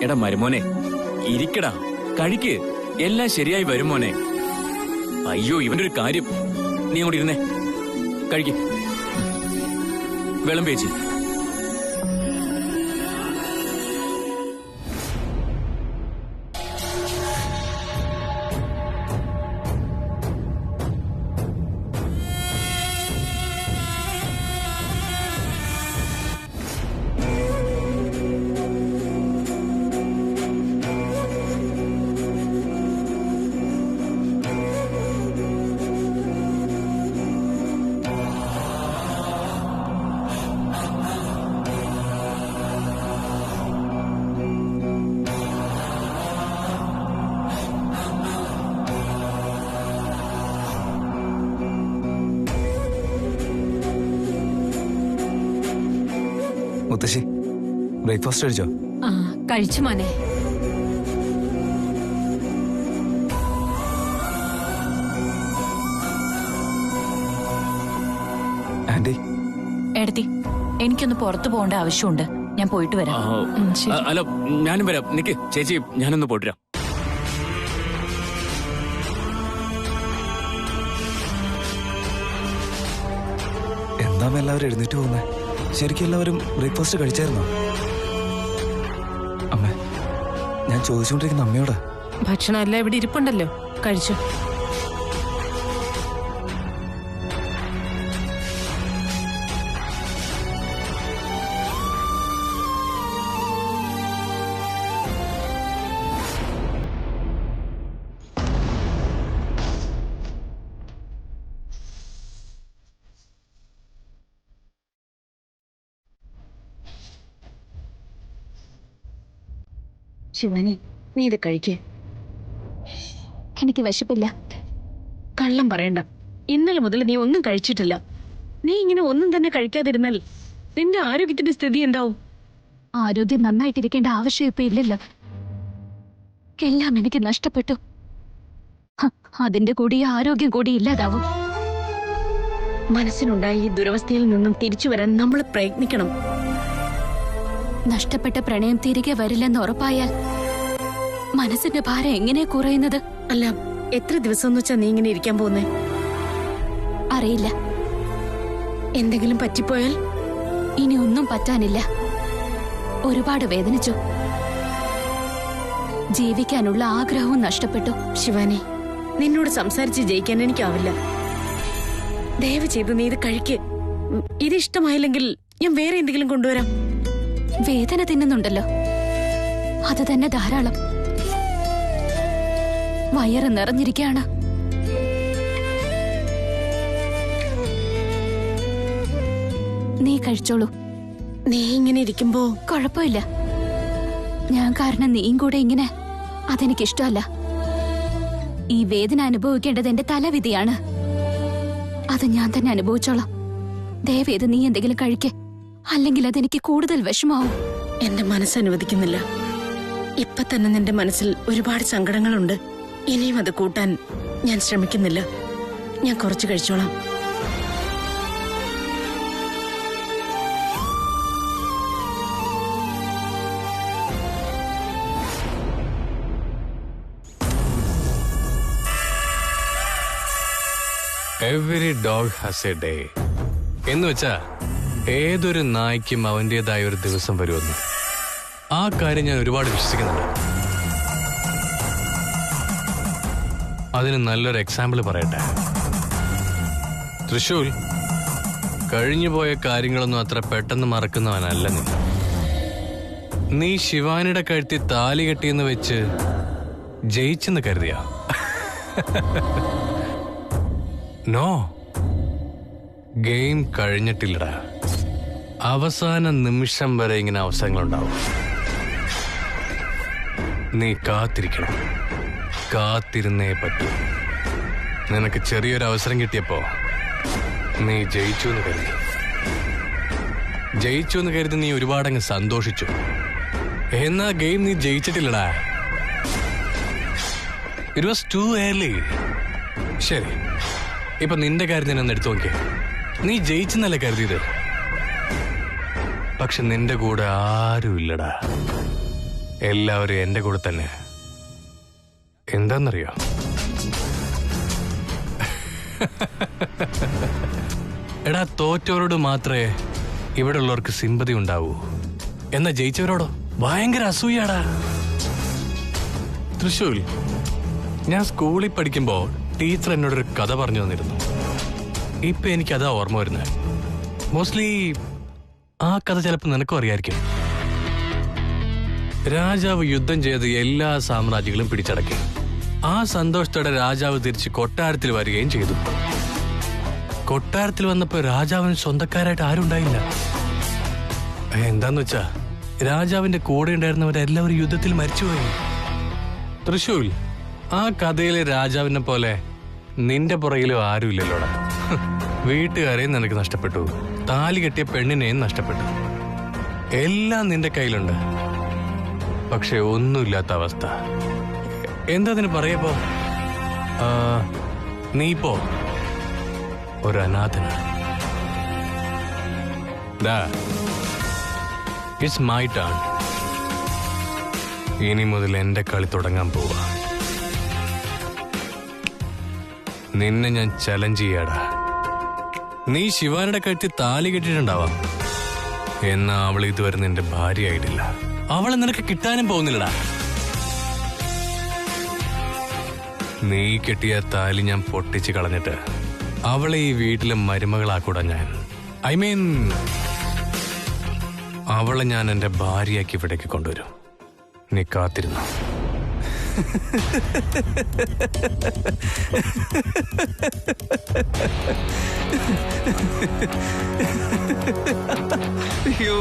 എടാ മരുമോനെ, ഇരിക്കടാ, കഴിക്ക്, എല്ലാം ശരിയായി വരും മോനെ. അയ്യോ, ഇവന്റെ ഒരു കാര്യം. നീ അങ്ങോട്ട് ഇരുന്നേ, കഴിക്ക്. വെള്ളം പേച്ചി. മുത്തശ്ശി, ബ്രേക്ക്ഫാസ്റ്റ് കഴിച്ചോ? കഴിച്ചു മോനെ. ആന്റി, എടത്തി, എനിക്കൊന്ന് പുറത്തു പോകേണ്ട ആവശ്യമുണ്ട്. ഞാൻ പോയിട്ട് വരാം. അല്ല, ഞാനും വരാം. നിക്ക് ചേച്ചി, ഞാനൊന്ന് പോയിട്ടുരാം. എന്താ എല്ലാവരും എഴുന്നേറ്റ് പോകുന്നേ? ശരിക്കും എല്ലാവരും ബ്രേക്ക്ഫാസ്റ്റ് കഴിച്ചായിരുന്നോ? അമ്മ, ഞാൻ ചോദിച്ചുകൊണ്ടിരിക്കുന്ന അമ്മയോടാ. ഭക്ഷണം എല്ലാം ഇവിടെ ഇരിപ്പുണ്ടല്ലോ, കഴിച്ചു. ശിവാനി, നീ ഇത് കഴിക്കേ. എനിക്ക് വിശപ്പില്ല. കള്ളം പറയണ്ട. ഇന്നലെ മുതൽ നീ ഒന്നും കഴിച്ചിട്ടില്ല. നീ ഇങ്ങനെ ഒന്നും തന്നെ കഴിക്കാതിരുന്നാൽ നിന്റെ ആരോഗ്യത്തിന്റെ സ്ഥിതി എന്താവും? ആരോഗ്യം നന്നായിട്ടിരിക്കേണ്ട ആവശ്യം ഇപ്പൊ ഇല്ലല്ലോ. എല്ലാം എനിക്ക് നഷ്ടപ്പെട്ടു. അതിന്റെ കൂടി ആരോഗ്യം കൂടി ഇല്ലാതാവും. മനസ്സിനുണ്ടായ ഈ ദുരവസ്ഥയിൽ നിന്നും തിരിച്ചു വരാൻ നമ്മൾ പ്രയത്നിക്കണം. നഷ്ടപ്പെട്ട പ്രണയം തിരികെ വരില്ലെന്ന് ഉറപ്പായാൽ മനസ്സിന്റെ ഭാരം എങ്ങനെ കുറയുന്നത്? അല്ല, എത്ര ദിവസം എന്ന് വെച്ചാ നീ ഇങ്ങനെ ഇരിക്കാൻ പോകുന്നേ? അറിയില്ല. എന്തെങ്കിലും പറ്റിപ്പോയാൽ? ഇനി ഒന്നും പറ്റാനില്ല. ഒരുപാട് വേദനിച്ചു. ജീവിക്കാനുള്ള ആഗ്രഹവും നഷ്ടപ്പെട്ടു. ശിവാനി, നിന്നോട് സംസാരിച്ച് ജയിക്കാൻ എനിക്കാവില്ല. ദയവ് ചെയ്ത് നീ ഇത് കഴിക്ക്. ഇത് ഇഷ്ടമായില്ലെങ്കിൽ ഞാൻ വേറെ എന്തെങ്കിലും കൊണ്ടുവരാം. വേദന തിന്നുന്നുണ്ടല്ലോ, അത് തന്നെ ധാരാളം. വയറ് നിറഞ്ഞിരിക്കുകയാണ്. നീ കഴിച്ചോളൂ. നീ ഇങ്ങനെ ഇരിക്കുമ്പോ കുഴപ്പമില്ല. ഞാൻ കാരണം നീയും കൂടെ ഇങ്ങനെ, അതെനിക്കിഷ്ടമല്ല. ഈ വേദന അനുഭവിക്കേണ്ടത് എന്റെ തലവിധിയാണ്. അത് ഞാൻ തന്നെ അനുഭവിച്ചോളാം. ദയവേത് നീ എന്തെങ്കിലും കഴിക്കേ, അല്ലെങ്കിൽ അതെനിക്ക് കൂടുതൽ വിഷമാവും. എന്റെ മനസ്സനുവദിക്കുന്നില്ല. ഇപ്പൊ തന്നെ നിന്റെ മനസ്സിൽ ഒരുപാട് സങ്കടങ്ങളുണ്ട്. ഇനിയും അത് കൂട്ടാൻ ഞാൻ ശ്രമിക്കുന്നില്ല. ഞാൻ കുറച്ച് കഴിച്ചോളാം. Every dog has a day എന്ന് വെച്ചാ ഏതൊരു നായ്ക്കും അവന്റേതായ ഒരു ദിവസം വരുമെന്ന്. ആ കാര്യം ഞാൻ ഒരുപാട് വിശ്വസിക്കുന്നുണ്ട്. അതിന് നല്ലൊരു എക്സാമ്പിൾ പറയട്ടെ. തൃശൂൽ കഴിഞ്ഞുപോയ കാര്യങ്ങളൊന്നും അത്ര പെട്ടെന്ന് മറക്കുന്നവനല്ല നീ. നീ ശിവാനിയുടെ കഴുത്തി താലി കെട്ടിയെന്ന് വെച്ച് ജയിച്ചെന്ന് കരുതിയ? നോ, ഗെയിം കഴിഞ്ഞിട്ടില്ലടാ. അവസാന നിമിഷം വരെ ഇങ്ങനെ അവസരങ്ങളുണ്ടാവും. നീ കാത്തിരിക്കണം. കാത്തിരുന്നേ പറ്റൂ. നിനക്ക് ചെറിയൊരു അവസരം കിട്ടിയപ്പോ നീ ജയിച്ചു എന്ന് കരുതി. ജയിച്ചു എന്ന് കരുതി നീ ഒരുപാടങ്ങ് സന്തോഷിച്ചു. എന്നാ ഗെയിം നീ ജയിച്ചിട്ടില്ലടാ. It was too early. ശരി, ഇപ്പൊ നിന്റെ കാര്യം ഞാൻ ഒന്ന് എടുത്തു നോക്കിയേ. നീ ജയിച്ചെന്നല്ലേ കരുതിയത്. പക്ഷെ നിന്റെ കൂടെ ആരും ഇല്ലടാ. എല്ലാവരും എന്റെ കൂടെ തന്നെ. എന്താന്നറിയോ? എടാ, തോറ്റവരോട് മാത്രമേ ഇവിടെ ഉള്ളവർക്ക് സിമ്പതി ഉണ്ടാവൂ. എന്നാ ജയിച്ചവരോടോ ഭയങ്കര അസൂയാടാ. തൃശ്ശൂർ ഞാൻ സ്കൂളിൽ പഠിക്കുമ്പോ ടീച്ചർ എന്നോടൊരു കഥ പറഞ്ഞു തന്നിരുന്നു. ഇപ്പൊ എനിക്കതാ ഓർമ്മ വരുന്നത്. മോസ്റ്റ്ലി ആ കഥ ചിലപ്പോൾ നിനക്കും അറിയായിരിക്കും. രാജാവ് യുദ്ധം ചെയ്ത് എല്ലാ സാമ്രാജ്യങ്ങളും പിടിച്ചടക്കി. ആ സന്തോഷത്തോടെ രാജാവ് തിരിച്ച് കൊട്ടാരത്തിൽ വരികയും ചെയ്തു. കൊട്ടാരത്തിൽ വന്നപ്പോ രാജാവിന് സ്വന്തക്കാരായിട്ട് ആരും ഉണ്ടായില്ല. എന്താന്ന് വെച്ചാ രാജാവിന്റെ കൂടെ ഉണ്ടായിരുന്നവരെല്ലാവരും യുദ്ധത്തിൽ മരിച്ചുപോയി. തൃശ്ശൂർ ആ കഥയിലെ രാജാവിനെ പോലെ നിന്റെ പുറകിലും ആരുമില്ലല്ലോടാ. വീട്ടുകാരെയും നിനക്ക് നഷ്ടപ്പെട്ടു, താലി കെട്ടിയ പെണ്ണിനെയും നഷ്ടപ്പെട്ടു. എല്ലാം നിന്റെ കയ്യിലുണ്ട്, പക്ഷെ ഒന്നുമില്ലാത്ത അവസ്ഥ. എന്താ അതിന് പറയപ്പോ? നീ ഒരു അനാഥനാണ്. It's my turn. ഇനി മുതൽ എന്റെ കളി തുടങ്ങാൻ പോവാ. നിന്നെ ഞാൻ ചലഞ്ച് ചെയ്യാടാ. നീ ശിവാനിയുടെ കഴുത്തിൽ താലി കെട്ടിട്ടുണ്ടാവാം, എന്നാ അവൾ ഇതുവരെ നിന്റെ ഭാര്യയായിട്ടില്ല. അവളെ നിനക്ക് കിട്ടാനും പോകുന്നില്ലടാ. നീ കെട്ടിയ താലി ഞാൻ പൊട്ടിച്ച് കളഞ്ഞിട്ട് അവളെ ഈ വീട്ടിലെ മരുമകളാക്കൂടാ ഞാൻ. ഐ മീൻ, അവളെ ഞാൻ എന്റെ ഭാര്യയാക്കി ഇവിടേക്ക് കൊണ്ടുവരും. നീ കാത്തിരുന്നു. അയ്യോ,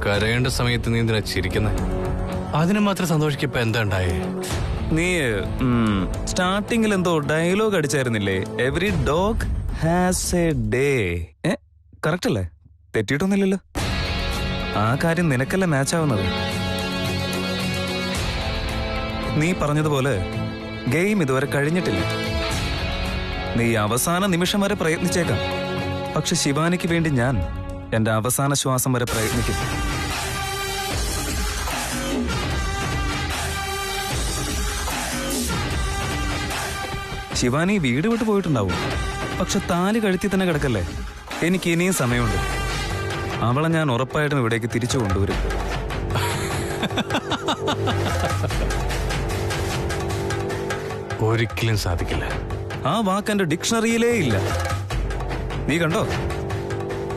കരയേണ്ട സമയത്ത് നീ എന്തിനാ ചിരിക്കുന്നത്? അതിന് മാത്രം സന്തോഷിക്കപ്പോ എന്താ ഉണ്ടായേ? നീ സ്റ്റാർട്ടിങ്ങിൽ എന്തോ ഡയലോഗ് അടിച്ചായിരുന്നില്ലേ? Every dog has a day. Correct അല്ലേ? തെറ്റിയിട്ടൊന്നുമില്ലല്ലോ. ആ കാര്യം നിനക്കല്ലേ മാച്ച് ആവുന്നത്. നീ പറഞ്ഞതുപോലെ ഗെയിം ഇതുവരെ കഴിഞ്ഞിട്ടില്ല. നീ അവസാന നിമിഷം വരെ പ്രയത്നിച്ചേക്കാം, പക്ഷെ ശിവാനിക്ക് വേണ്ടി ഞാൻ എന്റെ അവസാന ശ്വാസം വരെ പ്രയത്നിക്കും. ശിവാനി വീട് വിട്ട് പോയിട്ടുണ്ടാവും, പക്ഷെ താലി കഴുത്തി തന്നെ കിടക്കല്ലേ. എനിക്ക് ഇനിയും സമയമുണ്ട്. അവളെ ഞാൻ ഉറപ്പായിട്ടും ഇവിടേക്ക് തിരിച്ചു കൊണ്ടുവരും. ഒരിക്കലും സാധിക്കില്ല. ആ വാക്ക് എന്റെ ഡിക്ഷണറിയിലേ ഇല്ല. നീ കണ്ടോ,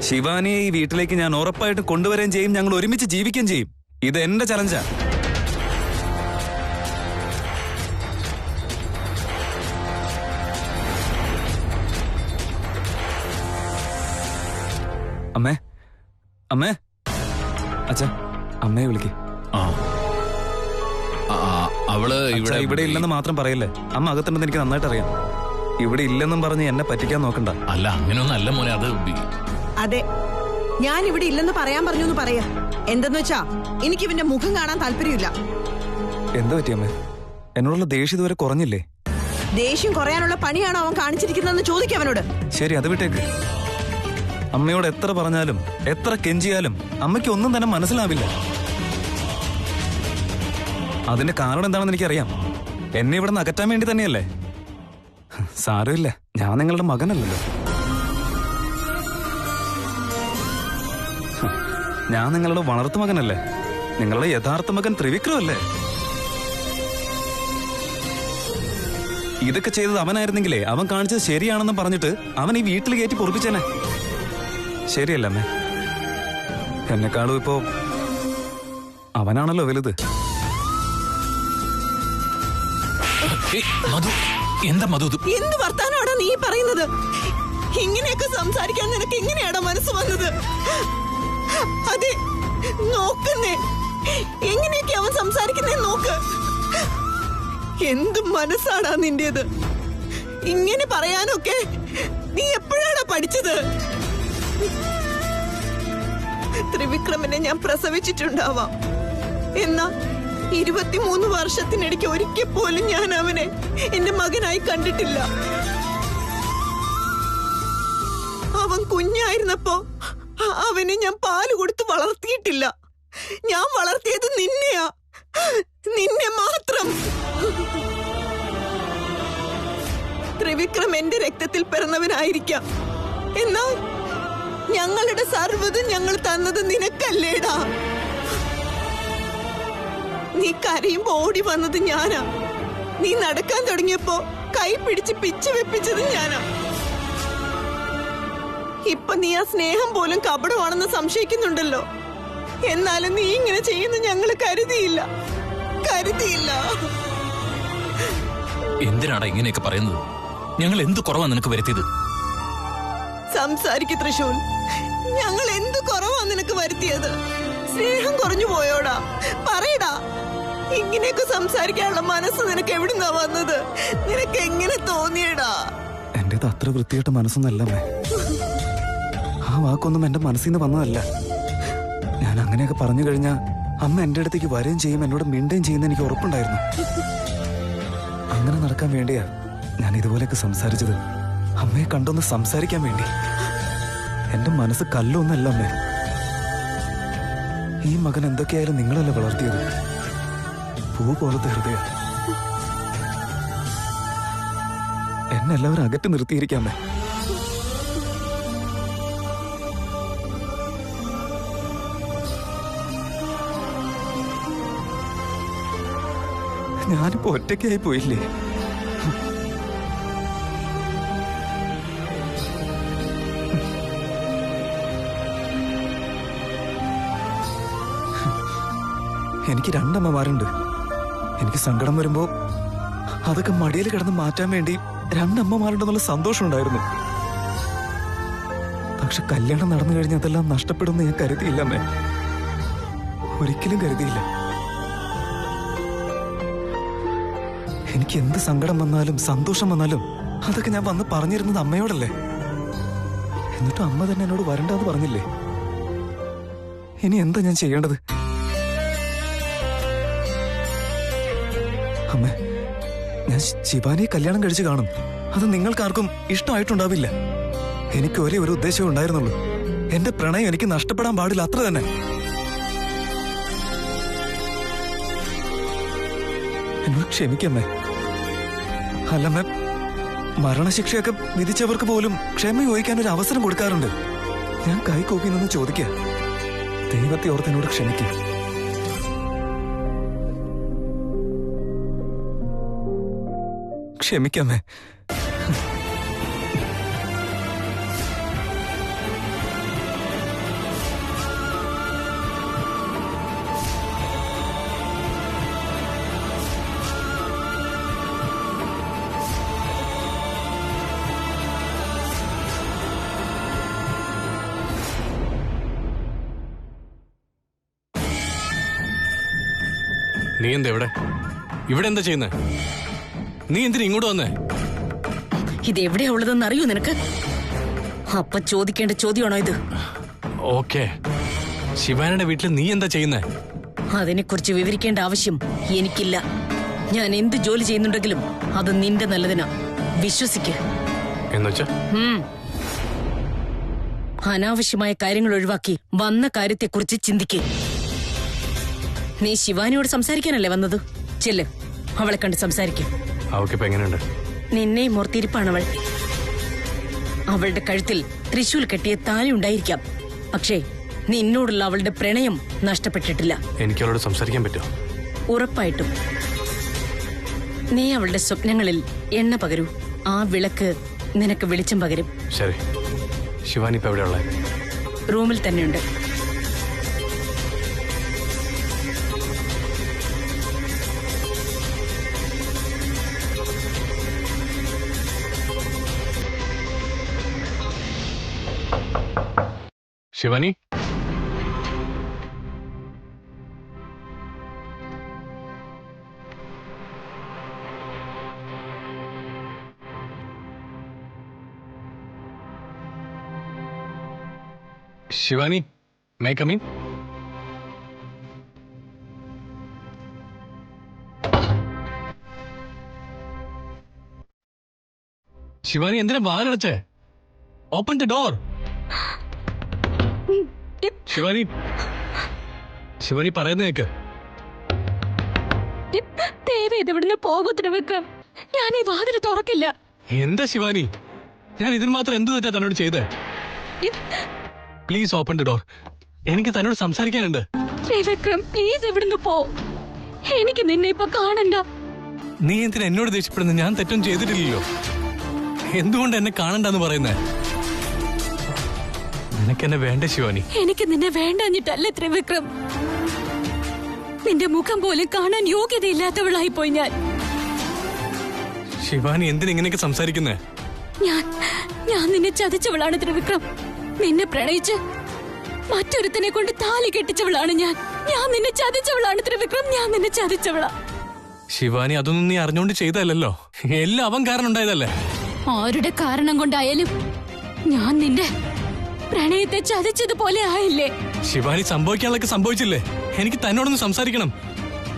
ശിവാനിയെ ഈ വീട്ടിലേക്ക് ഞാൻ ഉറപ്പായിട്ട് കൊണ്ടുവരികയും ചെയ്യും. ഞങ്ങൾ ഒരുമിച്ച് ജീവിക്കുകയും ചെയ്യും. ഇത് എന്റെ ചലഞ്ചാ. അമ്മേ, അമ്മേ, അച്ഛാ, അമ്മയെ വിളിക്ക്. അവള് ഇവിടെ ഇല്ലെന്ന് മാത്രം പറയല്ലേ. അമ്മ അകത്തുണ്ടെന്ന് എനിക്ക് നന്നായിട്ട് അറിയാം. ഇവിടെ ഇല്ലെന്നും പറഞ്ഞ് എന്നെ പറ്റിക്കാൻ നോക്കണ്ട. അല്ല, അങ്ങനെയൊന്നും അല്ല മോനെ. അത് അതെ, ഞാൻ ഇവിടെ ഇല്ലെന്ന് പറയാൻ പറഞ്ഞു പറയാ. എന്തെന്ന് വെച്ചാ എനിക്ക് ഇവന്റെ മുഖം കാണാൻ താല്പര്യമില്ല. എന്താ പറ്റി അമ്മേ? എന്നോടുള്ള ദേഷ്യം ഇതുവരെ കുറഞ്ഞില്ലേ? ദേഷ്യം കുറയാനുള്ള പണിയാണോ അവൻ കാണിച്ചിരിക്കുന്നതെന്ന് ചോദിക്കും അവനോട്. ശരി, അത് വിട്ടേക്ക്. അമ്മയോട് എത്ര പറഞ്ഞാലും എത്ര കെഞ്ചിയാലും അമ്മയ്ക്ക് ഒന്നും തന്നെ മനസ്സിലാവില്ല. അതിന്റെ കാരണം എന്താണെന്ന് എനിക്കറിയാം. എന്നെ ഇവിടെ നിന്ന് അകറ്റാൻ വേണ്ടി തന്നെയല്ലേ. സാരമില്ല, ഞാൻ നിങ്ങളുടെ മകനല്ലല്ലോ. ഞാൻ നിങ്ങളുടെ വളർത്തു മകനല്ലേ. നിങ്ങളുടെ യഥാർത്ഥ മകൻ ത്രിവിക്രം അല്ലേ. ഇതൊക്കെ ചെയ്തത് അവനായിരുന്നെങ്കിലേ അവൻ കാണിച്ചത് ശരിയാണെന്ന് പറഞ്ഞിട്ട് അവൻ ഈ വീട്ടിൽ കയറ്റി പൊറുപ്പിച്ചേനെ. ശരിയല്ല അമ്മേ, എന്നെക്കാളും ഇപ്പോ അവനാണല്ലോ വലുത്. എന്താ മധു? എന്ത് വർത്താനമാണോ നീ പറയുന്നത്? ഇങ്ങനെയൊക്കെ സംസാരിക്കാൻ നിനക്ക് എങ്ങനെയാണോ മനസ്സ് വന്നത്? അതെ, നോക്കുന്നേ, എങ്ങനെയൊക്കെ അവൻ സംസാരിക്കുന്നേ നോക്ക്. എന്ത് മനസ്സാടാ നിന്റേത്? ഇങ്ങനെ പറയാനൊക്കെ നീ എപ്പോഴാണ് പഠിച്ചത്? ത്രിവിക്രമനെ ഞാൻ പ്രസവിച്ചിട്ടുണ്ടാവാം, എന്നാ 23 വർഷത്തിനിടയ്ക്ക് ഒരിക്കൽ പോലും ഞാൻ അവനെ എന്റെ മകനായി കണ്ടിട്ടില്ല. അവൻ കുഞ്ഞായിരുന്നപ്പോ അവനെ ഞാൻ പാല് കൊടുത്ത് വളർത്തിയിട്ടില്ല. വളർത്തിയിട്ടില്ല. ഞാൻ വളർത്തിയത് നിന്നെയാ, നിന്നെ മാത്രം. ത്രിവിക്രം എന്റെ രക്തത്തിൽ പിറന്നവനായിരിക്കാം, എന്നാൽ ഞങ്ങളുടെ സർവ്വതും ഞങ്ങൾ തന്നത് നിനക്കല്ലേടാ. നീ കരയുമ്പോ ഓടി വന്നത് ഞാനാ. നീ നടക്കാൻ തുടങ്ങിയപ്പോ കൈ പിടിച്ച് പിച്ചു വെപ്പിച്ചത് ഞാനാ. ഇപ്പൊ നീ ആ സ്നേഹം പോലും കപടമാണെന്ന് സംശയിക്കുന്നുണ്ടല്ലോ. എന്നാലും നീ ഇങ്ങനെ ചെയ്യുന്ന ഞങ്ങള് കരുതിയില്ല. എന്തിനാടാ ഇങ്ങനെയൊക്കെ പറയുന്നത്? ഞങ്ങൾ എന്ത് കുറവാ നിനക്ക് വരുത്തിയത്? സംസാരിക്ക് തൃശൂൽ. ഞങ്ങൾ എന്ത് കുറവാ നിനക്ക് വരുത്തിയത്? സ്നേഹം കുറഞ്ഞു പോയോടാ? പറയടാ. ഇങ്ങനെയൊക്കെ സംസാരിക്കാനുള്ള മനസ്സ് നിനക്ക് എവിടുന്നാ വന്നത്? നിനക്ക് എങ്ങനെ തോന്നിയടാ? എന്റേത് അത്ര വൃത്തിയായിട്ട് മനസ്സൊന്നല്ലേ. ആ വാക്കൊന്നും എന്റെ മനസ്സിൽ നിന്ന് വന്നതല്ല. ഞാൻ അങ്ങനെയൊക്കെ പറഞ്ഞു കഴിഞ്ഞാൽ അമ്മ എന്റെ അടുത്തേക്ക് വരികയും ചെയ്യും, എന്നോട് മിണ്ടുകയും ചെയ്യുന്ന എനിക്ക് ഉറപ്പുണ്ടായിരുന്നു. അങ്ങനെ നടക്കാൻ വേണ്ടിയാ ഞാൻ ഇതുപോലെയൊക്കെ സംസാരിച്ചത്. അമ്മയെ കണ്ടൊന്ന് സംസാരിക്കാൻ വേണ്ടി. എന്റെ മനസ്സ് കല്ലൊന്നല്ല അമ്മേ. ഈ മകൻ എന്തൊക്കെയായാലും നിങ്ങളല്ലേ വളർത്തിയത്. പൂ പോലത്തെ ഹൃദയം. എന്നെല്ലാവരും അകറ്റി നിർത്തിയിരിക്കാമേ. ഞാനിപ്പോ ഒറ്റയ്ക്കായി പോയില്ലേ? എനിക്ക് രണ്ടമ്മമാരുണ്ട്. എനിക്ക് സങ്കടം വരുമ്പോ അതൊക്കെ മടിയിൽ കിടന്ന് മാറ്റാൻ വേണ്ടി രണ്ടമ്മമാരുണ്ടെന്നുള്ള സന്തോഷം ഉണ്ടായിരുന്നു. പക്ഷെ കല്യാണം നടന്നു കഴിഞ്ഞാൽ അതെല്ലാം നഷ്ടപ്പെടുമെന്ന് ഞാൻ കരുതിയില്ല അമ്മേ. ഒരിക്കലും കരുതിയില്ല. എനിക്ക് എന്ത് സങ്കടം വന്നാലും സന്തോഷം വന്നാലും അതൊക്കെ ഞാൻ വന്ന് പറഞ്ഞിരുന്നത് അമ്മയോടല്ലേ. എന്നിട്ടും അമ്മ തന്നെ എന്നോട് വരണ്ടെന്ന് പറഞ്ഞില്ലേ. ഇനി എന്താ ഞാൻ ചെയ്യേണ്ടത്? അമ്മേ, ഞാൻ ശിവാനിയെ കല്യാണം കഴിച്ച് കാണും. അത് നിങ്ങൾക്കാർക്കും ഇഷ്ടമായിട്ടുണ്ടാവില്ല. എനിക്ക് ഒരേ ഒരു ഉദ്ദേശമേ ഉണ്ടായിരുന്നുള്ളൂ. എന്റെ പ്രണയം എനിക്ക് നഷ്ടപ്പെടാൻ പാടില്ല, അത്ര തന്നെ. എന്നോട് ക്ഷമിക്കമ്മേ. അല്ലമ്മേ, മരണശിക്ഷയൊക്കെ വിധിച്ചവർക്ക് പോലും ക്ഷമ ചോദിക്കാൻ ഒരു അവസരം കൊടുക്കാറുണ്ട്. ഞാൻ കൈകൂപ്പി നിന്ന് ചോദിക്കുക, ദൈവത്തെ ഓർത്ത് എന്നോട് ക്ഷമിക്കുക. ക്ഷമിക്കമ്മേ. നീ എന്താ ഇവിടെ എന്താ ചെയ്യുന്നേ? നീ എന്തിനാ ഇങ്ങോട്ട് വന്നേ? ഇത് എവിടെയാ ഉള്ളതെന്ന് അറിയൂ നിനക്ക്? അപ്പൊ ചോദിക്കേണ്ട ചോദ്യമാണോ ഇത്? ഓക്കെ, ശിവാനിയുടെ വീട്ടിൽ നീ എന്താ ചെയ്യുന്നേ? അതിനെക്കുറിച്ച് വിവരിക്കേണ്ട ആവശ്യം എനിക്കില്ല. ഞാൻ എന്ത് ജോലി ചെയ്യുന്നുണ്ടെങ്കിലും അത് നിന്റെ നല്ലതിനാ. വിശ്വസിക്ക്. എന്നുവെച്ചാ അനാവശ്യമായ കാര്യങ്ങൾ ഒഴിവാക്കി വന്ന കാര്യത്തെക്കുറിച്ച് ചിന്തിക്ക്. നീ ശിവാനിയോട് സംസാരിക്കാനല്ലേ വന്നത്? ചെല്ല്, അവളെ കണ്ട് സംസാരിക്കും. അവക്കിപ്പോ എങ്ങനെയുണ്ട്? നിന്നെ മോർത്തിരിപ്പാണവൾ. അവളുടെ കഴുത്തിൽ തൃശൂൽ കെട്ടിയ താലി ഉണ്ടായിരിക്കാം, പക്ഷേ നിന്നോടുള്ള അവളുടെ പ്രണയം നഷ്ടപ്പെട്ടിട്ടില്ല. എനിക്ക് അവളോട് സംസാരിക്കാൻ പറ്റുമോ? ഉറപ്പായിട്ടും. നീ അവളുടെ സ്വപ്നങ്ങളിൽ എണ്ണ പകരൂ. ആ വിളക്ക് നിനക്ക് വെളിച്ചം പകരും. ശരി. ശിവാനി ഇപ്പൊ എവിടെയുള്ള? റൂമിൽ തന്നെയുണ്ട്. Shivani, Shivani, may come in? Shivani, എന്തിനാ വാതിലടച്ചേ? Open the door. Shivani, Shivani പറയുന്ന കേക്ക്. ദേവി ഇവിടുന്ന് പോകും ത്രിവിക്രം. ഞാൻ ഈ വാതിൽ തുറക്കില്ല. എന്താ ശിവാനി, ഞാൻ ഇതിന് മാത്രം എന്ത് തെറ്റാ തന്നോട് ചെയ്തേ? Please open the door. എനിക്ക് തന്നോട് സംസാരിക്കാനുണ്ട്. ത്രിവിക്രം പ്ലീസ് ഇവിടുന്ന് പോ. എനിക്ക് നിന്നെ ഇപ്പൊ കാണണ്ട. നീ എന്തിനാ എന്നോട് ദേഷ്യപ്പെടുന്നത്? ഞാൻ തെറ്റൊന്നും ചെയ്തിട്ടില്ലല്ലോ. എന്തുകൊണ്ട് എന്നെ കാണണ്ടെന്ന് പറയുന്നേ? നിനക്ക് എന്നെ വേണ്ട ശിവാനി. എനിക്ക് നിന്നെ വേണ്ടഞ്ഞിട്ടല്ല ത്രിവിക്രം. നിന്റെ മുഖം പോലും കാണാൻ യോഗ്യതയില്ലാത്തവളായി പോയി ഞാൻ. ശിവാനി എന്തിനാ ഇങ്ങനെയൊക്കെ സംസാരിക്കുന്നേ? ഞാൻ നിന്നെ ചതിച്ചവളാണ് ത്രിവിക്രം. നിന്നെ പ്രണയിച്ച് മറ്റൊരുത്തനെ കൊണ്ട് താലി കെട്ടിച്ചവളാണ് ഞാൻ. നിന്നെ ചതിച്ചവളാണ് ത്രിവിക്രം. ഞാൻ നിന്നെ ചതിച്ചവളാ. ശിവാനി അതൊന്നും നീ അറിഞ്ഞോണ്ട് ചെയ്തല്ലോ. എല്ലാം അവൻ കാരണം ഉണ്ടായതല്ലേ? ആരുടെ കാരണം കൊണ്ടായാലും ഞാൻ നിന്റെ പ്രണയത്തെ ചതിച്ചതുപോലെ ആയില്ലേ? ശിവാനി സംഭവിക്കാനുള്ളതൊക്കെ സംഭവിച്ചില്ലേ? എനിക്ക് തന്നോടൊന്ന് സംസാരിക്കണം.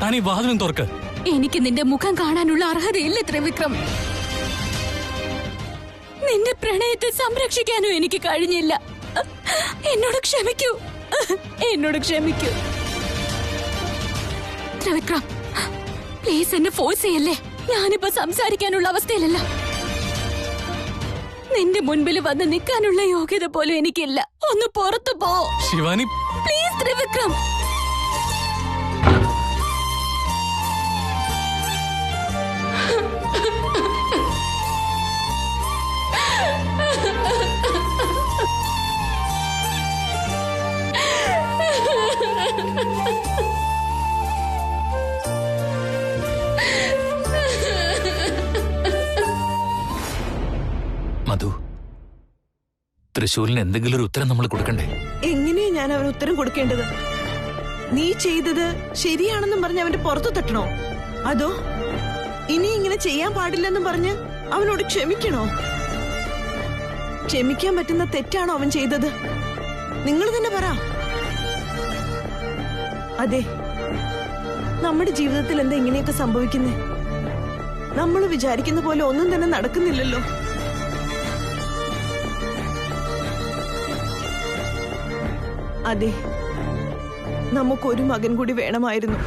താൻ ഈ വാതിലും തുറക്ക്. എനിക്ക് നിന്റെ മുഖം കാണാനുള്ള അർഹതയില്ല ത്രിവിക്രം. നിന്റെ പ്രണയത്തെ സംരക്ഷിക്കാനും എനിക്ക് കഴിഞ്ഞില്ല. എന്നോട് ക്ഷമിക്കൂ. എന്നോട് ക്ഷമിക്കൂ ത്രിവിക്രം. പ്ലീസ് എന്നെ ഫോഴ്സ് ചെയ്യല്ലേ. ഞാനിപ്പോ സംസാരിക്കാനുള്ള അവസ്ഥയിലല്ല. നിന്റെ മുൻപിൽ വന്ന് നിൽക്കാനുള്ള യോഗ്യത പോലും എനിക്കില്ല. ഒന്ന് പുറത്തു പോ ശിവാനി. പ്ലീസ് ത്രിവിക്രം. മധു, തൃശൂലിന് എന്തെങ്കിലും ഒരു ഉത്തരം നമ്മൾ കൊടുക്കണ്ടേ? എങ്ങനെയാ ഞാൻ അവന് ഉത്തരം കൊടുക്കേണ്ടത്? നീ ചെയ്തത് ശരിയാണെന്നും പറഞ്ഞ് അവന്റെ പുറത്തു തട്ടണോ? അതോ ഇനി ഇങ്ങനെ ചെയ്യാൻ പാടില്ലെന്നും പറഞ്ഞ് അവനോട് ക്ഷമിക്കണോ? ക്ഷമിക്കാൻ പറ്റുന്ന തെറ്റാണോ അവൻ ചെയ്തത്? നിങ്ങൾ തന്നെ പറ. അതെ, നമ്മുടെ ജീവിതത്തിൽ എന്താ ഇങ്ങനെയൊക്കെ സംഭവിക്കുന്നേ? നമ്മൾ വിചാരിക്കുന്ന പോലെ ഒന്നും തന്നെ നടക്കുന്നില്ലല്ലോ. അതെ, നമുക്കൊരു മകൻ കൂടി വേണമായിരുന്നു.